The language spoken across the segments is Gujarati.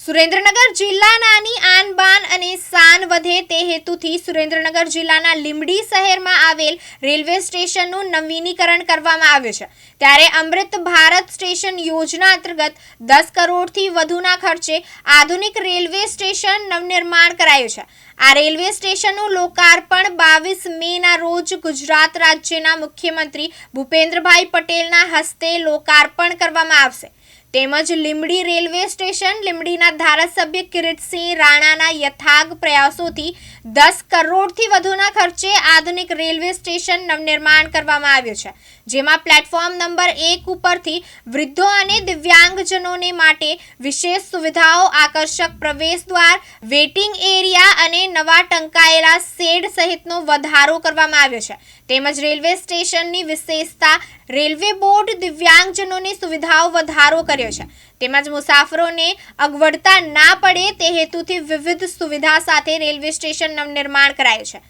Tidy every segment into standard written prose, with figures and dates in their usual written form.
સુરેન્દ્રનગર જિલ્લાની આન બાન અને શાન વધે તે હેતુથી સુરેન્દ્રનગર જિલ્લાના લીંબડી શહેરમાં આવેલ રેલવે સ્ટેશનનું નવીનીકરણ કરવામાં આવ્યું છે। ત્યારે અમૃત ભારત સ્ટેશન યોજના અંતર્ગત 10 કરોડથી વધુના ખર્ચે આધુનિક રેલવે સ્ટેશન નવનિર્માણ કરાયું છે। આ રેલવે સ્ટેશનનું લોકાર્પણ 22 મેના રોજ ગુજરાત રાજ્યના મુખ્યમંત્રી ભૂપેન્દ્રભાઈ પટેલના હસ્તે લોકાર્પણ કરવામાં આવશે। તેમજ લીંબડી રેલવે સ્ટેશન લીંબડીના ધારાસભ્ય કિરીટસિંહ રાણાના યથાગ પ્રયાસોથી 10 કરોડથી વધુના ખર્ચે આધુનિક રેલવે સ્ટેશન નવનિર્માણ કરવામાં આવ્યું છે, જેમાં પ્લેટફોર્મ નંબર 1 ઉપરથી વૃદ્ધો અને દિવ્યાંગજનોને માટે વિશેષ સુવિધાઓ, આકર્ષક પ્રવેશ દ્વાર, વેઇટિંગ એરિયા અને નવા ટંકાયેલા શેડ સહિતનો વધારો કરવામાં આવ્યો છે। તેમજ રેલવે સ્ટેશનની વિશેષતા રેલવે બોર્ડ દિવ્યાંગજનોની સુવિધાઓ વધારો કર્યો છે। તેમજ મુસાફરોને અગવડતા ના પડે તે હેતુથી વિવિધ સુવિધા સાથે રેલવે સ્ટેશન નવનિર્માણ કરાયું છે।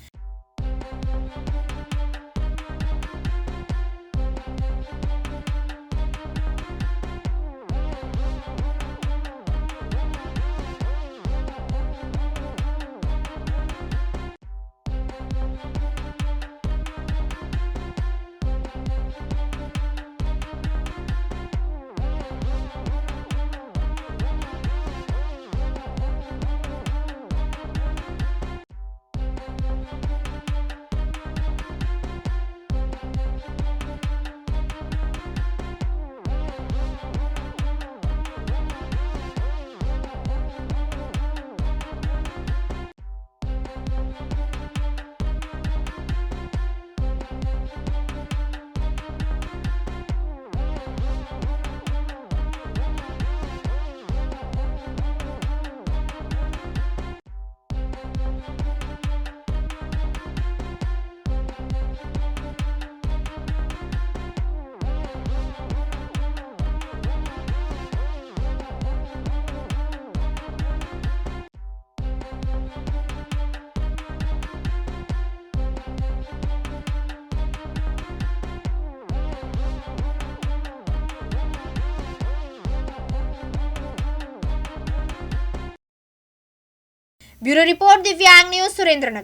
બ્યુરો રિપોર્ટ દિવ્યાંગ ન્યૂઝ સુરેન્દ્રનગર।